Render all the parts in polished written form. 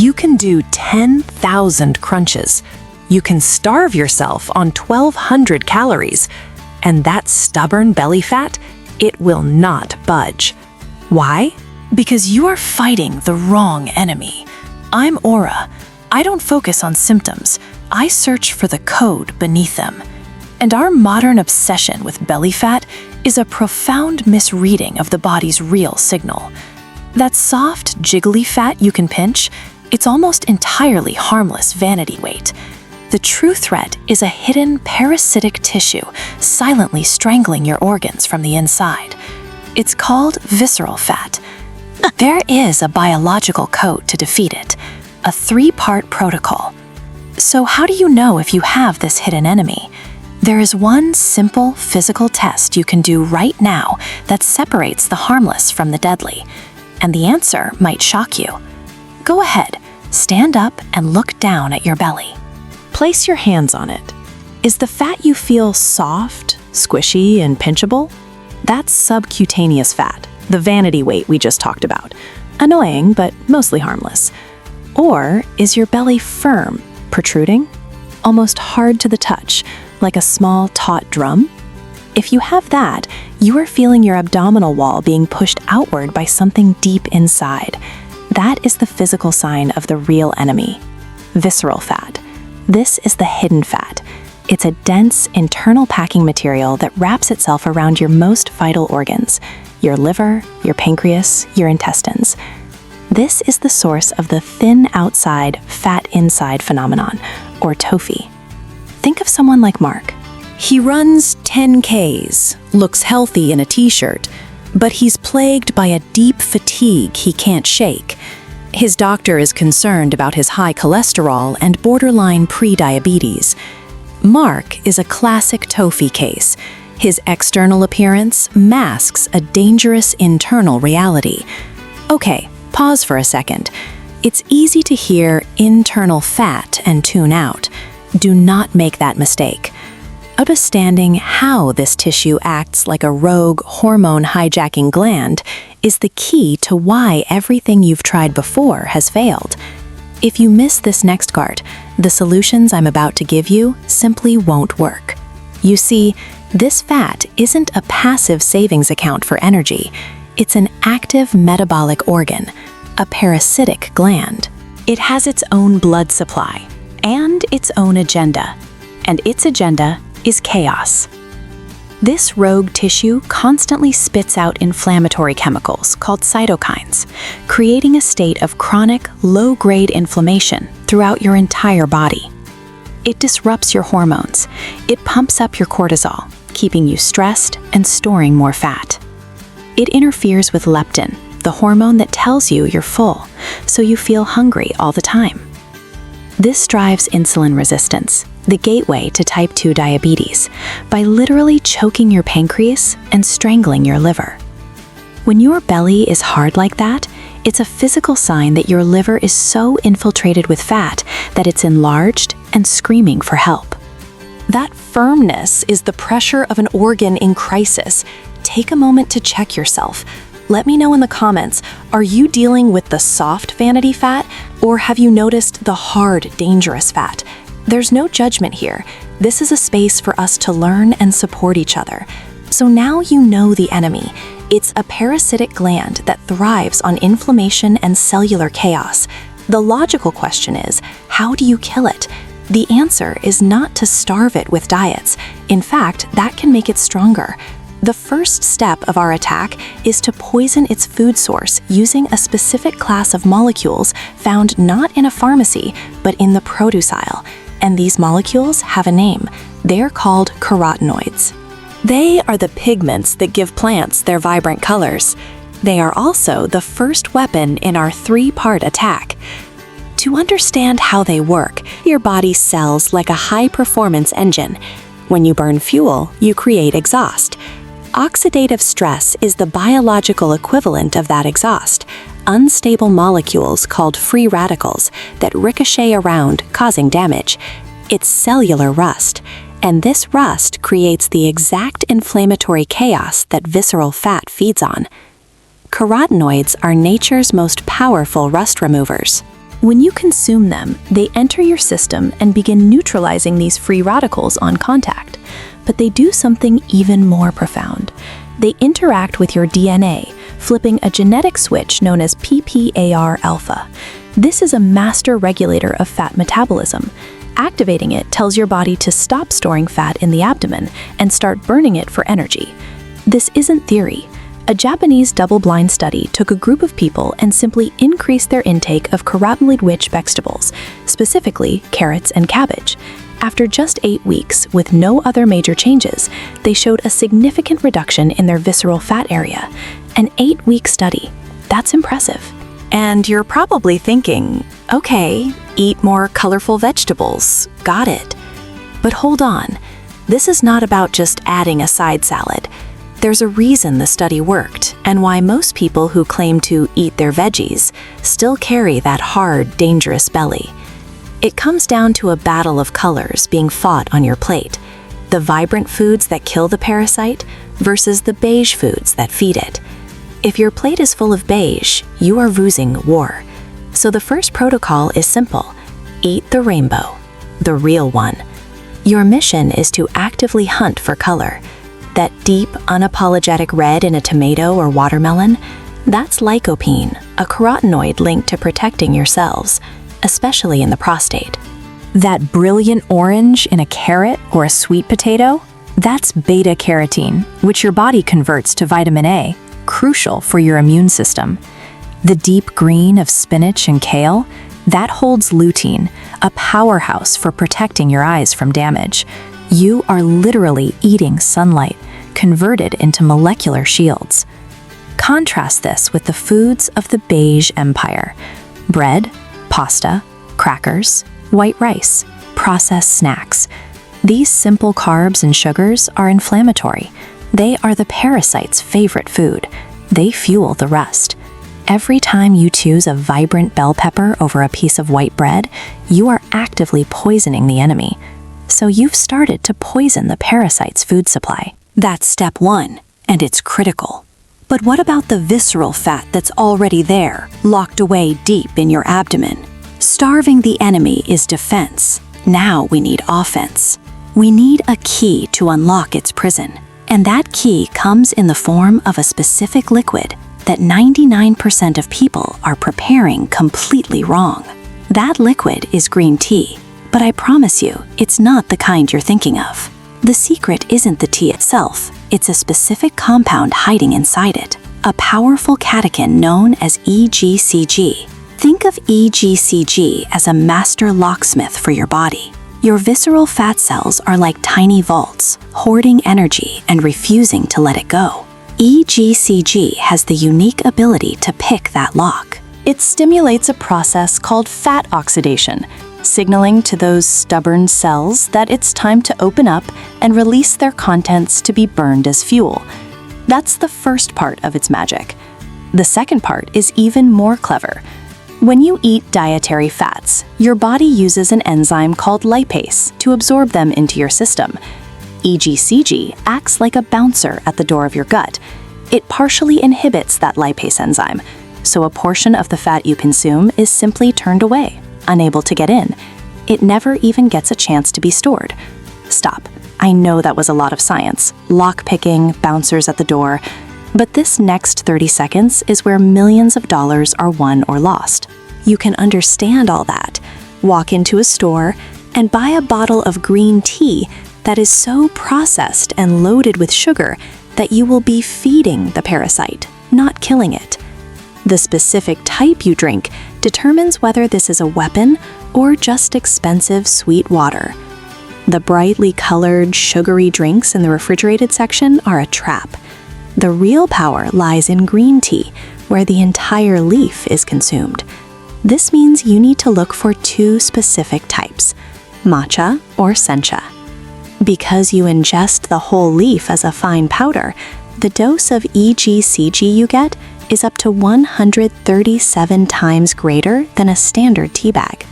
You can do 10,000 crunches. You can starve yourself on 1,200 calories. And that stubborn belly fat, it will not budge. Why? Because you are fighting the wrong enemy. I'm Aura. I don't focus on symptoms. I search for the code beneath them. And our modern obsession with belly fat is a profound misreading of the body's real signal. That soft, jiggly fat you can pinch, it's almost entirely harmless vanity weight. The true threat is a hidden parasitic tissue silently strangling your organs from the inside. It's called visceral fat. There is a biological code to defeat it, a 3-part protocol. So how do you know if you have this hidden enemy? There is one simple physical test you can do right now that separates the harmless from the deadly. And the answer might shock you. Go ahead, stand up and look down at your belly. Place your hands on it. Is the fat you feel soft, squishy, and pinchable? That's subcutaneous fat, the vanity weight we just talked about. Annoying, but mostly harmless. Or is your belly firm, protruding? Almost hard to the touch, like a small taut drum? If you have that, you are feeling your abdominal wall being pushed outward by something deep inside. That is the physical sign of the real enemy, visceral fat. This is the hidden fat. It's a dense, internal packing material that wraps itself around your most vital organs, your liver, your pancreas, your intestines. This is the source of the thin outside, fat inside phenomenon, or TOFI. Think of someone like Mark. He runs 10Ks, looks healthy in a t-shirt, but he's plagued by a deep fatigue he can't shake. His doctor is concerned about his high cholesterol and borderline pre-diabetes. Mark is a classic TOFI case. His external appearance masks a dangerous internal reality. Okay, pause for a second. It's easy to hear internal fat and tune out. Do not make that mistake. Understanding how this tissue acts like a rogue hormone hijacking gland is the key to why everything you've tried before has failed. If you miss this next part, the solutions I'm about to give you simply won't work. You see, this fat isn't a passive savings account for energy. It's an active metabolic organ, a parasitic gland. It has its own blood supply and its own agenda, and its agenda is chaos. This rogue tissue constantly spits out inflammatory chemicals called cytokines, creating a state of chronic, low-grade inflammation throughout your entire body. It disrupts your hormones. It pumps up your cortisol, keeping you stressed and storing more fat. It interferes with leptin, the hormone that tells you you're full, so you feel hungry all the time. This drives insulin resistance, the gateway to type 2 diabetes, by literally choking your pancreas and strangling your liver. When your belly is hard like that, it's a physical sign that your liver is so infiltrated with fat that it's enlarged and screaming for help. That firmness is the pressure of an organ in crisis. Take a moment to check yourself. Let me know in the comments, are you dealing with the soft vanity fat, or have you noticed the hard, dangerous fat? There's no judgment here. This is a space for us to learn and support each other. So now you know the enemy. It's a parasitic gland that thrives on inflammation and cellular chaos. The logical question is, how do you kill it? The answer is not to starve it with diets. In fact, that can make it stronger. The first step of our attack is to poison its food source using a specific class of molecules found not in a pharmacy, but in the produce aisle. And these molecules have a name. They're called carotenoids. They are the pigments that give plants their vibrant colors. They are also the first weapon in our 3-part attack. To understand how they work, your body cells like a high-performance engine. When you burn fuel, you create exhaust. Oxidative stress is the biological equivalent of that exhaust, unstable molecules called free radicals that ricochet around, causing damage. It's cellular rust, and this rust creates the exact inflammatory chaos that visceral fat feeds on. Carotenoids are nature's most powerful rust removers. When you consume them, they enter your system and begin neutralizing these free radicals on contact. But they do something even more profound. They interact with your DNA, flipping a genetic switch known as PPAR alpha. This is a master regulator of fat metabolism. Activating it tells your body to stop storing fat in the abdomen and start burning it for energy. This isn't theory. A Japanese double-blind study took a group of people and simply increased their intake of carotenoid-rich vegetables, specifically carrots and cabbage. After just 8 weeks, with no other major changes, they showed a significant reduction in their visceral fat area. An 8-week study. That's impressive. And you're probably thinking, okay, eat more colorful vegetables. Got it. But hold on. This is not about just adding a side salad. There's a reason the study worked, and why most people who claim to eat their veggies still carry that hard, dangerous belly. It comes down to a battle of colors being fought on your plate. The vibrant foods that kill the parasite versus the beige foods that feed it. If your plate is full of beige, you are losing war. So the first protocol is simple. Eat the rainbow, the real one. Your mission is to actively hunt for color. That deep, unapologetic red in a tomato or watermelon, that's lycopene, a carotenoid linked to protecting your cells, especially in the prostate. That brilliant orange in a carrot or a sweet potato, that's beta-carotene, which your body converts to vitamin A, crucial for your immune system. The deep green of spinach and kale, that holds lutein, a powerhouse for protecting your eyes from damage. You are literally eating sunlight, converted into molecular shields. Contrast this with the foods of the beige empire: bread, pasta, crackers, white rice, processed snacks. These simple carbs and sugars are inflammatory. They are the parasite's favorite food. They fuel the rest. Every time you choose a vibrant bell pepper over a piece of white bread, you are actively poisoning the enemy. So you've started to poison the parasite's food supply. That's step 1, and it's critical. But what about the visceral fat that's already there, locked away deep in your abdomen? Starving the enemy is defense. Now we need offense. We need a key to unlock its prison. And that key comes in the form of a specific liquid that 99% of people are preparing completely wrong. That liquid is green tea. But I promise you, it's not the kind you're thinking of. The secret isn't the tea itself, it's a specific compound hiding inside it, a powerful catechin known as EGCG. Think of EGCG as a master locksmith for your body. Your visceral fat cells are like tiny vaults, hoarding energy and refusing to let it go. EGCG has the unique ability to pick that lock. It stimulates a process called fat oxidation, signaling to those stubborn cells that it's time to open up and release their contents to be burned as fuel. That's the first part of its magic. The second part is even more clever. When you eat dietary fats, your body uses an enzyme called lipase to absorb them into your system. EGCG acts like a bouncer at the door of your gut. It partially inhibits that lipase enzyme, so a portion of the fat you consume is simply turned away, unable to get in. It never even gets a chance to be stored. Stop. I know that was a lot of science, lock-picking, bouncers at the door, but this next 30 seconds is where millions of dollars are won or lost. You can understand all that. Walk into a store and buy a bottle of green tea that is so processed and loaded with sugar that you will be feeding the parasite, not killing it. The specific type you drink determines whether this is a weapon or just expensive sweet water. The brightly colored, sugary drinks in the refrigerated section are a trap. The real power lies in green tea, where the entire leaf is consumed. This means you need to look for 2 specific types, matcha or sencha. Because you ingest the whole leaf as a fine powder, the dose of EGCG you get is up to 137 times greater than a standard tea bag.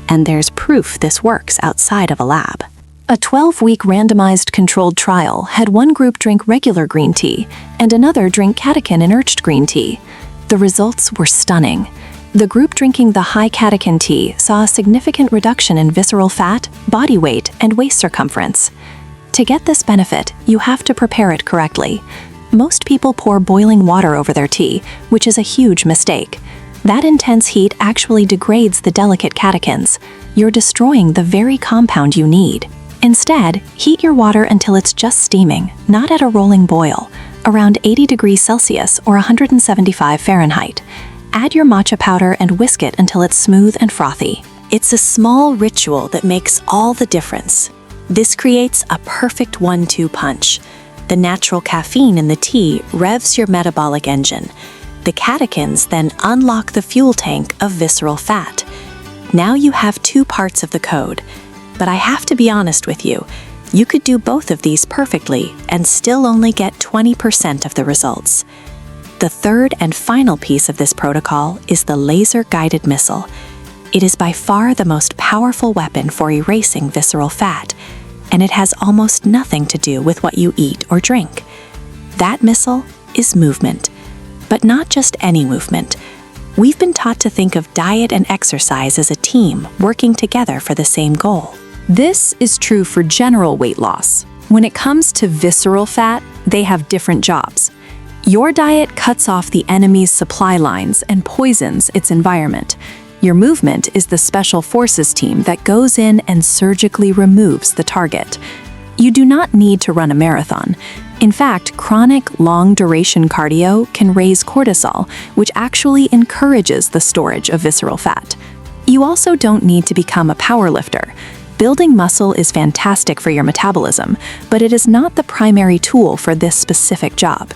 And there's proof this works outside of a lab. A 12-week randomized controlled trial had one group drink regular green tea and another drink catechin-enriched green tea. The results were stunning. The group drinking the high catechin tea saw a significant reduction in visceral fat, body weight, and waist circumference. To get this benefit, you have to prepare it correctly. Most people pour boiling water over their tea, which is a huge mistake. That intense heat actually degrades the delicate catechins. You're destroying the very compound you need. Instead, heat your water until it's just steaming, not at a rolling boil, around 80 degrees Celsius or 175 Fahrenheit. Add your matcha powder and whisk it until it's smooth and frothy. It's a small ritual that makes all the difference. This creates a perfect 1-2 punch. The natural caffeine in the tea revs your metabolic engine. The catechins then unlock the fuel tank of visceral fat. Now you have 2 parts of the code. But I have to be honest with you, you could do both of these perfectly and still only get 20% of the results. The third and final piece of this protocol is the laser-guided missile. It is by far the most powerful weapon for erasing visceral fat, and it has almost nothing to do with what you eat or drink. That missile is movement, but not just any movement. We've been taught to think of diet and exercise as a team working together for the same goal. This is true for general weight loss. When it comes to visceral fat, they have different jobs. Your diet cuts off the enemy's supply lines and poisons its environment. Your movement is the special forces team that goes in and surgically removes the target. You do not need to run a marathon. In fact, chronic, long-duration cardio can raise cortisol, which actually encourages the storage of visceral fat. You also don't need to become a powerlifter. Building muscle is fantastic for your metabolism, but it is not the primary tool for this specific job.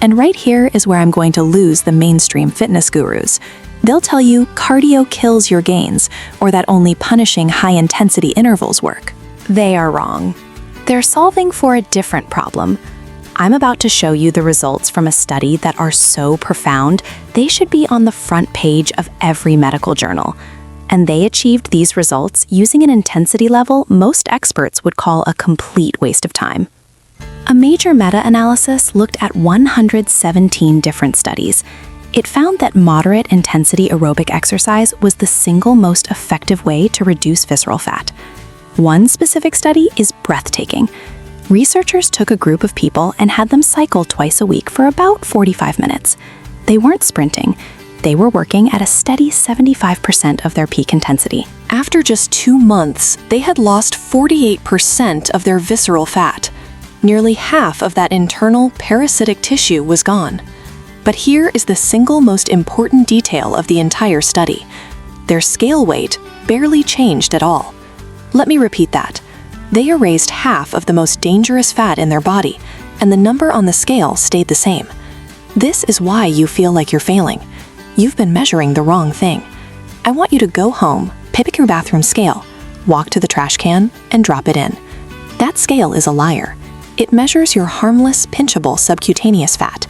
And right here is where I'm going to lose the mainstream fitness gurus. They'll tell you cardio kills your gains, or that only punishing high-intensity intervals work. They are wrong. They're solving for a different problem. I'm about to show you the results from a study that are so profound, they should be on the front page of every medical journal. And they achieved these results using an intensity level most experts would call a complete waste of time. A major meta-analysis looked at 117 different studies. It found that moderate intensity aerobic exercise was the single most effective way to reduce visceral fat. One specific study is breathtaking. Researchers took a group of people and had them cycle twice a week for about 45 minutes. They weren't sprinting. They were working at a steady 75% of their peak intensity. After just 2 months, they had lost 48% of their visceral fat. Nearly half of that internal parasitic tissue was gone. But here is the single most important detail of the entire study. Their scale weight barely changed at all. Let me repeat that. They erased half of the most dangerous fat in their body, and the number on the scale stayed the same. This is why you feel like you're failing. You've been measuring the wrong thing. I want you to go home, pick your bathroom scale, walk to the trash can, and drop it in. That scale is a liar. It measures your harmless, pinchable subcutaneous fat.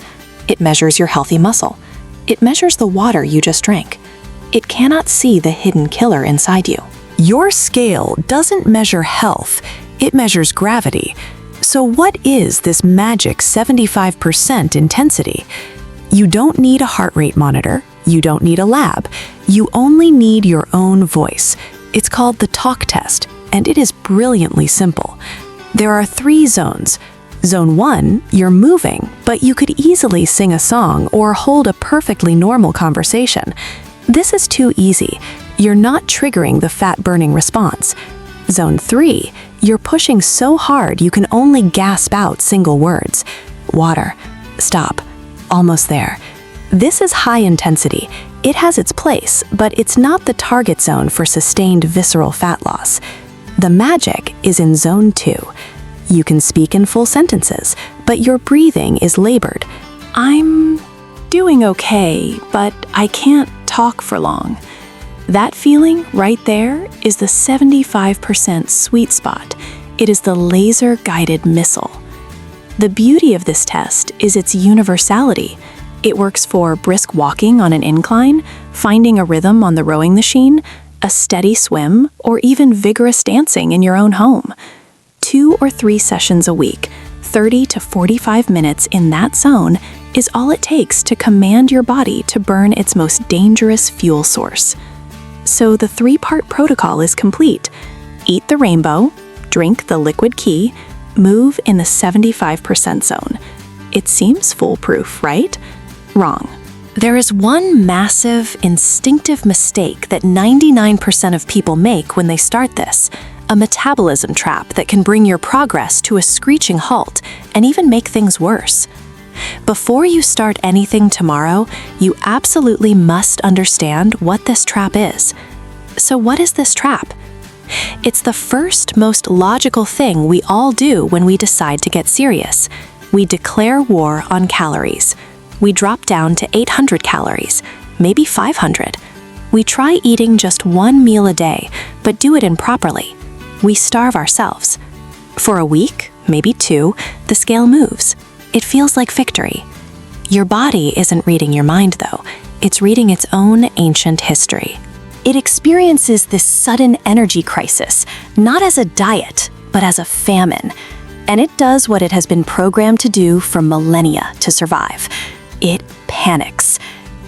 It measures your healthy muscle. It measures the water you just drank. It cannot see the hidden killer inside you. Your scale doesn't measure health, it measures gravity. So what is this magic 75% intensity? You don't need a heart rate monitor, you don't need a lab, you only need your own voice. It's called the talk test, and it is brilliantly simple. There are 3 zones. Zone 1, you're moving, but you could easily sing a song or hold a perfectly normal conversation. This is too easy. You're not triggering the fat-burning response. Zone 3, you're pushing so hard you can only gasp out single words. Water. Stop. Almost there. This is high intensity. It has its place, but it's not the target zone for sustained visceral fat loss. The magic is in Zone 2. You can speak in full sentences, but your breathing is labored. I'm doing okay, but I can't talk for long. That feeling right there is the 75% sweet spot. It is the laser-guided missile. The beauty of this test is its universality. It works for brisk walking on an incline, finding a rhythm on the rowing machine, a steady swim, or even vigorous dancing in your own home. 2 or 3 sessions a week, 30 to 45 minutes in that zone, is all it takes to command your body to burn its most dangerous fuel source. So the 3-part protocol is complete. Eat the rainbow, drink the liquid key, move in the 75% zone. It seems foolproof, right? Wrong. There is one massive, instinctive mistake that 99% of people make when they start this, a metabolism trap that can bring your progress to a screeching halt and even make things worse. Before you start anything tomorrow, you absolutely must understand what this trap is. So what is this trap? It's the first, most logical thing we all do when we decide to get serious. We declare war on calories. We drop down to 800 calories, maybe 500. We try eating just one meal a day, but do it improperly. We starve ourselves. For a week, maybe 2, the scale moves. It feels like victory. Your body isn't reading your mind, though. It's reading its own ancient history. It experiences this sudden energy crisis, not as a diet, but as a famine. And it does what it has been programmed to do for millennia to survive. It panics.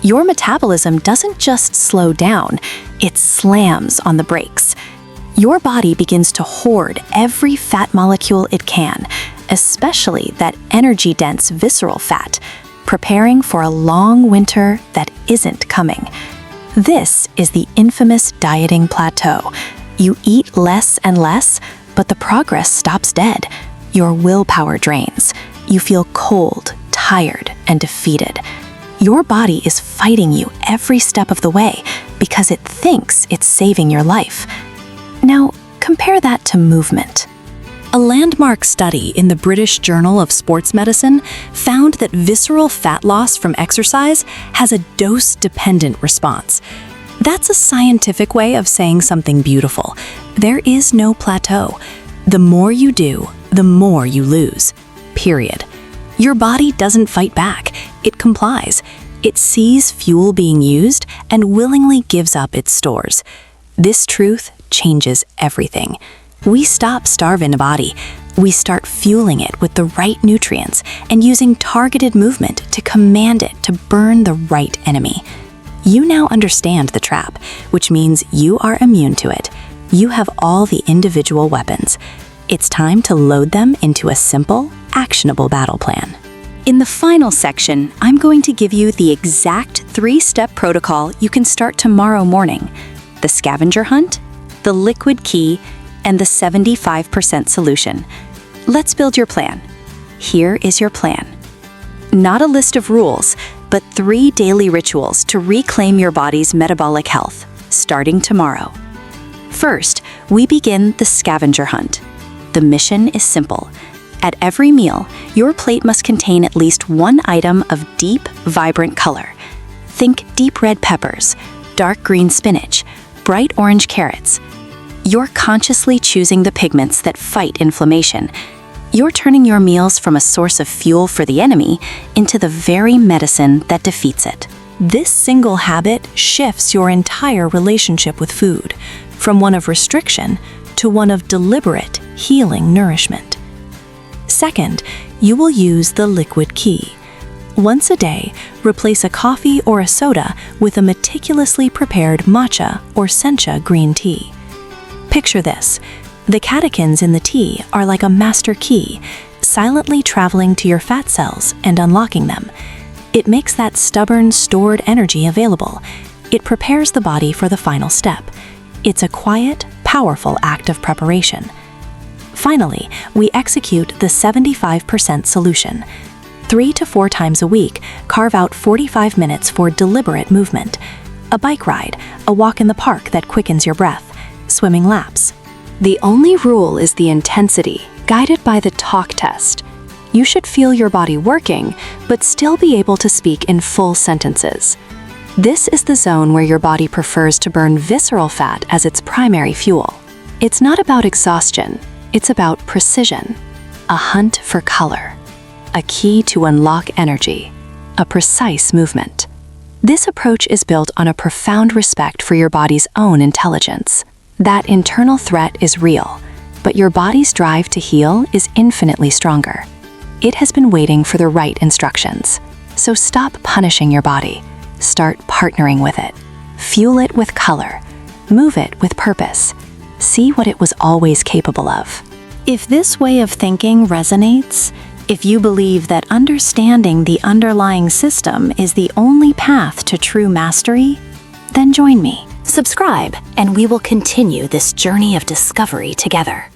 Your metabolism doesn't just slow down, it slams on the brakes. Your body begins to hoard every fat molecule it can, especially that energy-dense visceral fat, preparing for a long winter that isn't coming. This is the infamous dieting plateau. You eat less and less, but the progress stops dead. Your willpower drains. You feel cold, tired, and defeated. Your body is fighting you every step of the way because it thinks it's saving your life. Now, compare that to movement. A landmark study in the British Journal of Sports Medicine found that visceral fat loss from exercise has a dose-dependent response. That's a scientific way of saying something beautiful. There is no plateau. The more you do, the more you lose. Period. Your body doesn't fight back. It complies. It sees fuel being used and willingly gives up its stores. This truth changes everything. We stop starving the body. We start fueling it with the right nutrients and using targeted movement to command it to burn the right enemy. You now understand the trap, which means you are immune to it. You have all the individual weapons. It's time to load them into a simple, actionable battle plan. In the final section, I'm going to give you the exact 3-step protocol you can start tomorrow morning: the Scavenger Hunt, the liquid key, and the 75% solution. Let's build your plan. Here is your plan. Not a list of rules, but 3 daily rituals to reclaim your body's metabolic health, starting tomorrow. First, we begin the Scavenger Hunt. The mission is simple. At every meal, your plate must contain at least one item of deep, vibrant color. Think deep red peppers, dark green spinach, bright orange carrots. You're consciously choosing the pigments that fight inflammation. You're turning your meals from a source of fuel for the enemy into the very medicine that defeats it. This single habit shifts your entire relationship with food, from one of restriction to one of deliberate, healing nourishment. Second, you will use the liquid key. Once a day, replace a coffee or a soda with a meticulously prepared matcha or sencha green tea. Picture this. The catechins in the tea are like a master key, silently traveling to your fat cells and unlocking them. It makes that stubborn, stored energy available. It prepares the body for the final step. It's a quiet, powerful act of preparation. Finally, we execute the 75% solution. 3 to 4 times a week, carve out 45 minutes for deliberate movement. A bike ride, a walk in the park that quickens your breath, swimming laps. The only rule is the intensity, guided by the talk test. You should feel your body working, but still be able to speak in full sentences. This is the zone where your body prefers to burn visceral fat as its primary fuel. It's not about exhaustion, it's about precision. A hunt for color. A key to unlock energy. A precise movement. This approach is built on a profound respect for your body's own intelligence. That internal threat is real, but your body's drive to heal is infinitely stronger. It has been waiting for the right instructions. So stop punishing your body. Start partnering with it. Fuel it with color. Move it with purpose. See what it was always capable of. If this way of thinking resonates, if you believe that understanding the underlying system is the only path to true mastery, then join me. Subscribe, and we will continue this journey of discovery together.